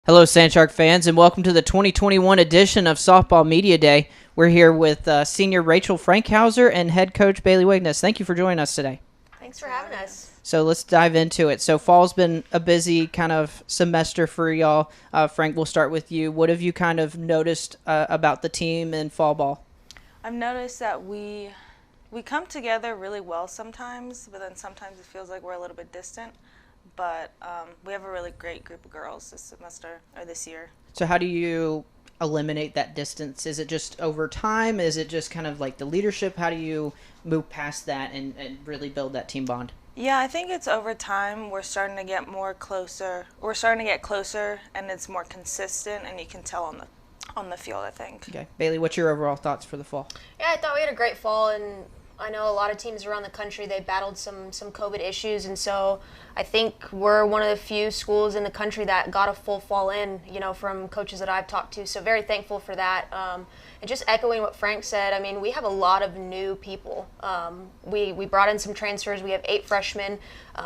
Hello, Sandshark fans, and welcome to the 2021 edition of Softball Media Day. We're here with senior Rachel Frankhouser and head coach Bailey Wigness. Thank you for joining us today. Thanks for having us. So let's dive into it. So fall's been a busy kind of semester for y'all. Frank, we'll start with you. What have you kind of noticed about the team in fall ball? I've noticed that we come together really well sometimes, but then sometimes it feels like we're a little bit distant. But we have a really great group of girls this semester, or this year. So how do you eliminate that distance? Is it just over time? Is it just kind of like the leadership? How do you move past that and really build that team bond? Yeah, I think it's over time. We're starting to get more closer. We're starting to get closer, and it's more consistent, and you can tell on the field, I think. Okay. Bailey, what's your overall thoughts for the fall? Yeah, I thought we had a great fall, and I know a lot of teams around the country, they battled some COVID issues, and so I think we're one of the few schools in the country that got a full fall in, from coaches that I've talked to. So very thankful for that. And just echoing what Frank said, I mean, we have a lot of new people. We brought in some transfers. We have 8 freshmen.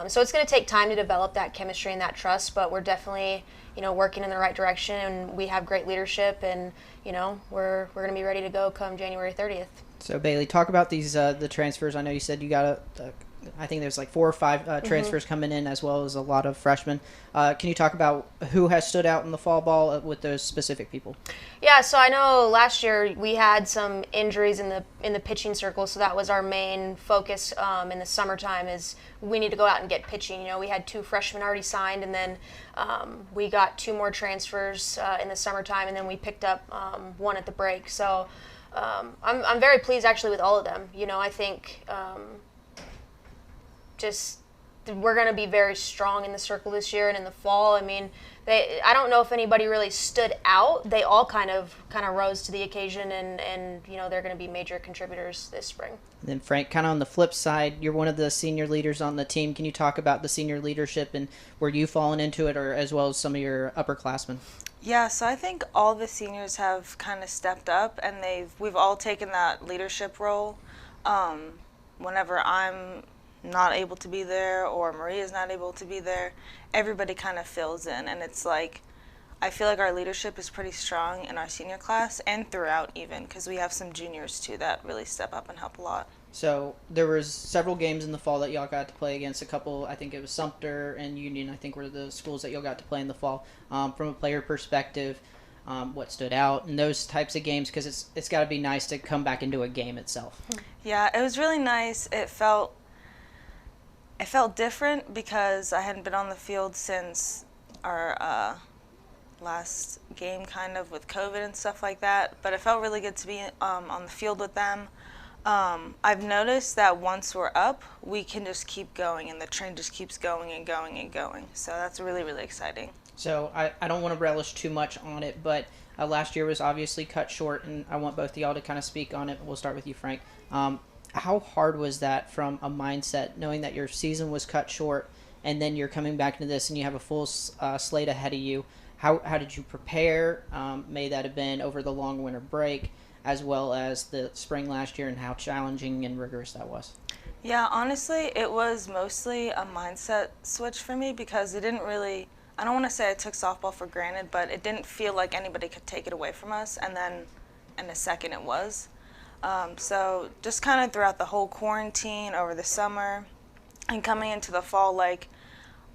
So it's going to take time to develop that chemistry and that trust, but we're definitely, working in the right direction, and we have great leadership, and, we're going to be ready to go come January 30th. So Bailey, talk about these the transfers. I know you said you got I think there's like 4 or 5 transfers coming in, as well as a lot of freshmen. Can you talk about who has stood out in the fall ball with those specific people? Yeah, so I know last year we had some injuries in the pitching circle, so that was our main focus in the summertime. Is we need to go out and get pitching. We had 2 freshmen already signed, and then we got 2 more transfers in the summertime, and then we picked up 1 at the break. So. I'm very pleased actually with all of them. I think just we're going to be very strong in the circle this year and in the fall. I mean, I don't know if anybody really stood out. They all kind of rose to the occasion, and they're going to be major contributors this spring. And then Frank, kind of on the flip side, you're one of the senior leaders on the team. Can you talk about the senior leadership and where you've fallen into it, or as well as some of your upperclassmen? Yeah, so I think all the seniors have kind of stepped up, and we've all taken that leadership role. Whenever I'm not able to be there or Maria's not able to be there, everybody kind of fills in, and it's like I feel like our leadership is pretty strong in our senior class and throughout, even because we have some juniors too that really step up and help a lot. So there was several games in the fall that y'all got to play against. A couple, I think it was Sumter and Union, I think were the schools that y'all got to play in the fall. From a player perspective, what stood out in those types of games? Because it's got to be nice to come back into a game itself. Yeah, it was really nice. It felt different because I hadn't been on the field since our last game, kind of with COVID and stuff like that. But it felt really good to be on the field with them. I've noticed that once we're up, we can just keep going, and the train just keeps going and going and going. So that's really, really exciting. So I don't want to relish too much on it, but last year was obviously cut short, and I want both of y'all to kind of speak on it. We'll start with you, Frank. How hard was that from a mindset, knowing that your season was cut short, and then you're coming back into this and you have a full slate ahead of you? How did you prepare? May that have been over the long winter break, as well as the spring last year, and how challenging and rigorous that was? Yeah, honestly, it was mostly a mindset switch for me because it didn't really, I don't want to say I took softball for granted, but it didn't feel like anybody could take it away from us, and then in a second it was. So just kind of throughout the whole quarantine over the summer and coming into the fall, like,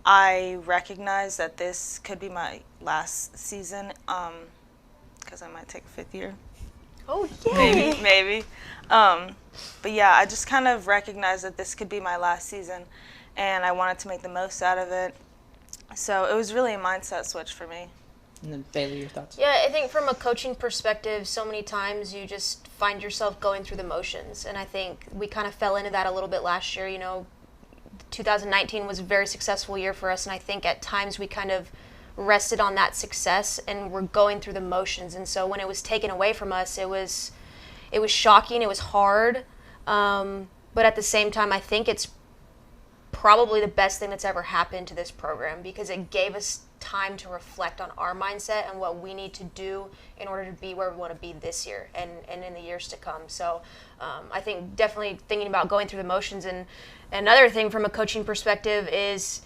I recognized that this could be my last season because I might take a 5th year. Oh, yay! Maybe. But yeah, I just kind of recognized that this could be my last season, and I wanted to make the most out of it. So it was really a mindset switch for me. And then Bailey, your thoughts? Yeah, I think from a coaching perspective, so many times you just find yourself going through the motions, and I think we kind of fell into that a little bit last year. 2019 was a very successful year for us, and I think at times we kind of rested on that success and we're going through the motions, and so when it was taken away from us, it was shocking, it was hard, but at the same time I think it's probably the best thing that's ever happened to this program because it gave us time to reflect on our mindset and what we need to do in order to be where we want to be this year and in the years to come. So I think definitely thinking about going through the motions, and another thing from a coaching perspective is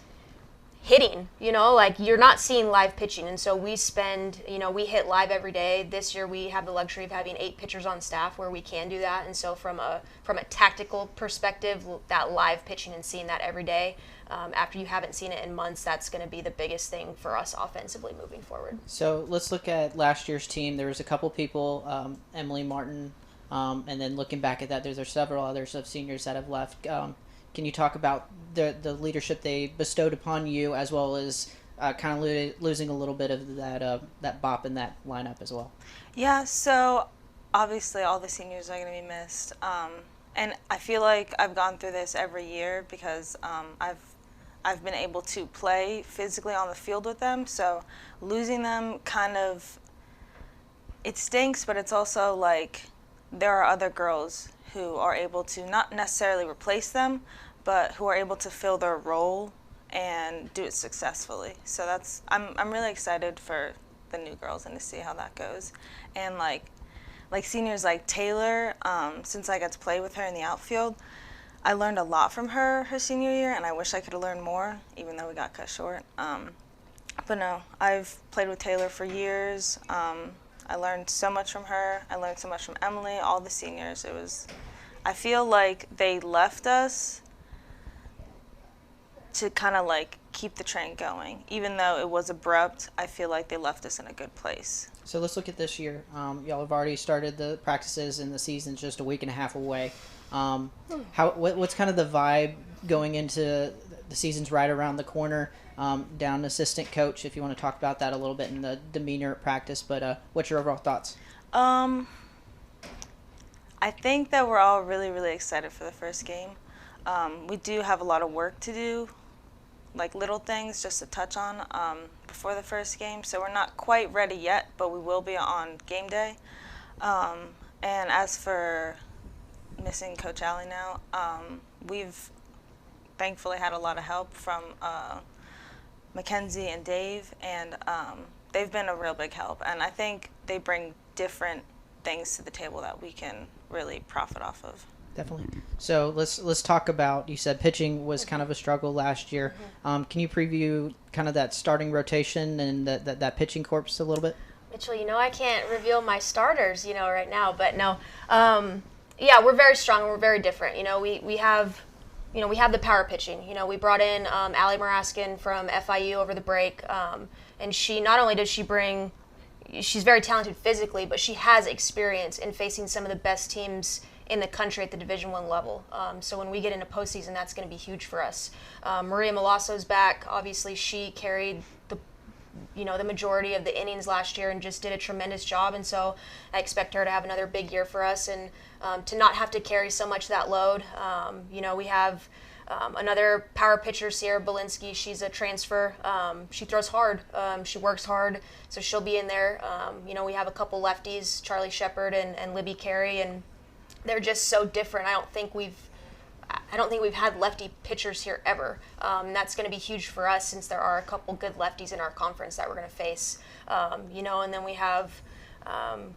hitting, like you're not seeing live pitching. And so we spend, we hit live every day. This year we have the luxury of having 8 pitchers on staff where we can do that. And so from a tactical perspective, that live pitching and seeing that every day, after you haven't seen it in months, that's going to be the biggest thing for us offensively moving forward. So let's look at last year's team. There was a couple people, Emily Martin, and then looking back at that, there's several others of seniors that have left. Can you talk about the leadership they bestowed upon you, as well as kind of losing a little bit of that bop in that lineup as well? Yeah, so obviously all the seniors are going to be missed. And I feel like I've gone through this every year because I've been able to play physically on the field with them. So losing them it stinks, but it's also like there are other girls who are able to not necessarily replace them, but who are able to fill their role and do it successfully. So I'm really excited for the new girls and to see how that goes. And like seniors like Taylor, since I got to play with her in the outfield, I learned a lot from her senior year, and I wish I could have learned more, even though we got cut short. But no, I've played with Taylor for years. I learned so much from her. I learned so much from Emily, all the seniors. I feel like they left us to kind of like keep the train going. Even though it was abrupt, I feel like they left us in a good place. So let's look at this year. Y'all have already started the practices, and the season's just a week and a half away. What's kind of the vibe going into the season's right around the corner? Down assistant coach, if you want to talk about that a little bit, in the demeanor at practice. But what's your overall thoughts? I think that we're all really, really excited for the first game. We do have a lot of work to do, like little things just to touch on before the first game. So we're not quite ready yet, but we will be on game day. And as for missing Coach Alley now, we've thankfully had a lot of help from Mackenzie and Dave, and they've been a real big help. And I think they bring different things to the table that we can really profit off of. Definitely. So let's talk about, you said pitching was kind of a struggle last year. Can you preview kind of that starting rotation and that pitching corps a little bit? Mitchell, I can't reveal my starters, right now, but no. Yeah, we're very strong and we're very different. We have the power pitching. We brought in Allie Maraskin from FIU over the break, and she not only does she bring, she's very talented physically, but she has experience in facing some of the best teams in the country at the Division I level. So when we get into postseason, that's going to be huge for us. Maria Malasso's back. Obviously, she carried the majority of the innings last year and just did a tremendous job. And so I expect her to have another big year for us and to not have to carry so much of that load. We have another power pitcher, Sierra Belinsky. She's a transfer. She throws hard. She works hard, so she'll be in there. We have a couple lefties, Charlie Shepard and Libby Carey, and they're just so different. I don't think we've had lefty pitchers here ever. That's going to be huge for us since there are a couple good lefties in our conference that we're going to face. And then we have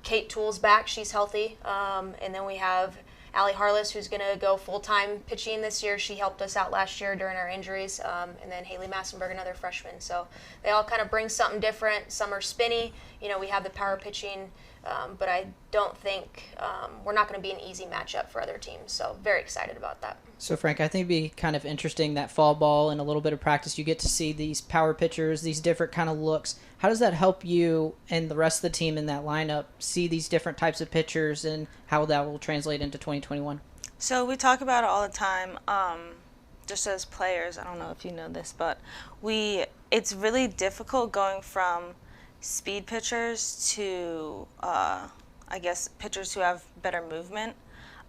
Kate Tools back. She's healthy. And then we have Allie Harless, who's going to go full-time pitching this year. She helped us out last year during our injuries. And then Haley Massenberg, another freshman. So they all kind of bring something different. Some are spinny. We have the power pitching. But I don't think we're not going to be an easy matchup for other teams. So very excited about that. So, Frank, I think it'd be kind of interesting that fall ball and a little bit of practice, you get to see these power pitchers, these different kind of looks. How does that help you and the rest of the team in that lineup see these different types of pitchers and how that will translate into 2021? So we talk about it all the time, just as players. I don't know if you know this, but it's really difficult going from speed pitchers to, pitchers who have better movement.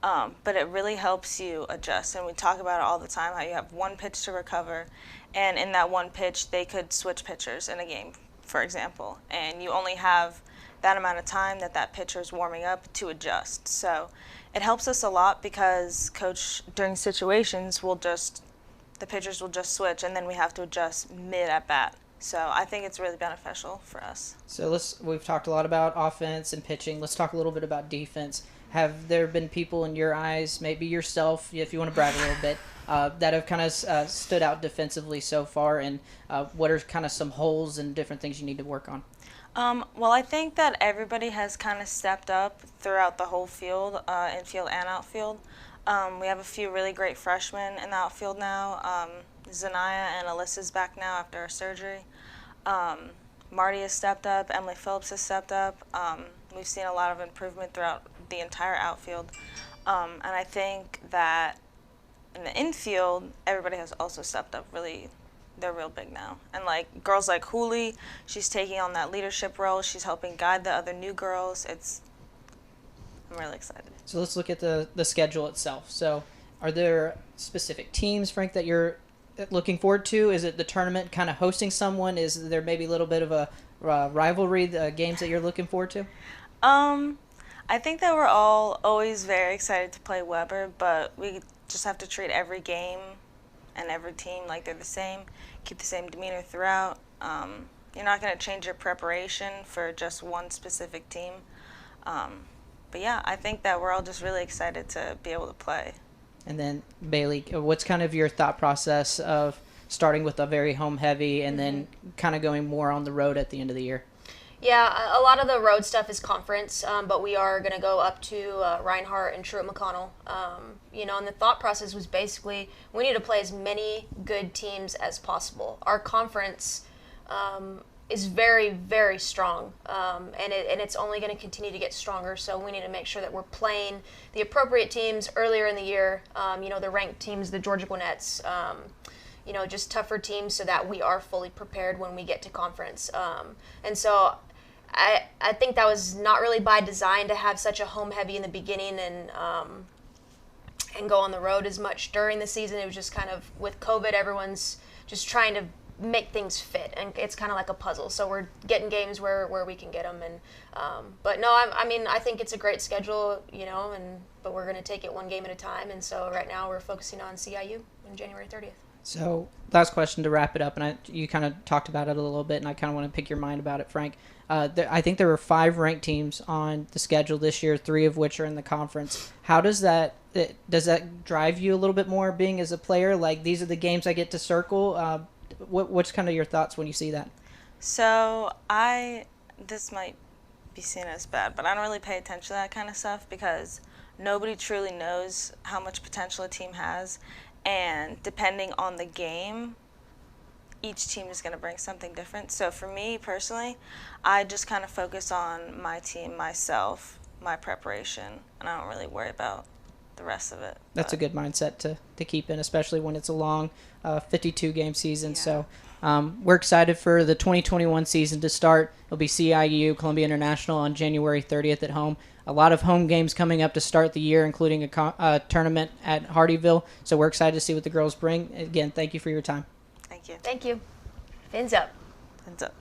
But it really helps you adjust. And we talk about it all the time, how you have one pitch to recover. And in that one pitch, they could switch pitchers in a game, for example. And you only have that amount of time that pitcher's warming up to adjust. So it helps us a lot because coach, during situations, the pitchers will just switch, and then we have to adjust mid-at-bat. So I think it's really beneficial for us. So we've talked a lot about offense and pitching. Let's talk a little bit about defense. Have there been people in your eyes, maybe yourself, if you want to brag a little bit, that have kind of stood out defensively so far, and what are kind of some holes and different things you need to work on? Well, I think that everybody has kind of stepped up throughout the whole field, infield and outfield. We have a few really great freshmen in the outfield now. Zanaya and Alyssa's back now after her surgery. Marty has stepped up. Emily Phillips has stepped up. We've seen a lot of improvement throughout the entire outfield. And I think that in the infield, everybody has also stepped up really. They're real big now. And like girls like Hooley, she's taking on that leadership role. She's helping guide the other new girls. I'm really excited. So let's look at the schedule itself. So are there specific teams, Frank, that you're looking forward to? Is it the tournament kind of hosting someone? Is there maybe a little bit of a rivalry, the games that you're looking forward to? I think that we're all always very excited to play Weber, but we just have to treat every game and every team like they're the same, keep the same demeanor throughout. You're not going to change your preparation for just one specific team. But yeah, I think that we're all just really excited to be able to play. And then, Bailey, what's kind of your thought process of starting with a very home heavy and then kind of going more on the road at the end of the year? Yeah, a lot of the road stuff is conference, but we are going to go up to Reinhardt and Truett McConnell. And the thought process was basically we need to play as many good teams as possible. Our conference is very, very strong, and it's only going to continue to get stronger, so we need to make sure that we're playing the appropriate teams earlier in the year, the ranked teams, the Georgia Gwinnettes, just tougher teams so that we are fully prepared when we get to conference. And so I think that was not really by design to have such a home heavy in the beginning and go on the road as much during the season. It was just kind of, with COVID, everyone's just trying to make things fit, and it's kind of like a puzzle. So we're getting games where we can get them. And but no, I think it's a great schedule, but we're going to take it one game at a time. And so right now we're focusing on CIU on January 30th. So last question to wrap it up, and you kind of talked about it a little bit, and I kind of want to pick your mind about it, Frank. I think there were 5 ranked teams on the schedule this year, 3 of which are in the conference. How does that drive you a little bit more, being as a player? Like, these are the games I get to circle. What's kind of your thoughts when you see that? So this might be seen as bad, but I don't really pay attention to that kind of stuff because nobody truly knows how much potential a team has. And depending on the game, each team is going to bring something different. So for me personally, I just kind of focus on my team, myself, my preparation, and I don't really worry about the rest of it. That's a good mindset to keep in, especially when it's a long 52-game season. Yeah. So we're excited for the 2021 season to start. It'll be CIU, Columbia International on January 30th at home. A lot of home games coming up to start the year, including a tournament at Hardyville. So we're excited to see what the girls bring. Again, thank you for your time. Thank you. Thank you. Fins up. Fins up.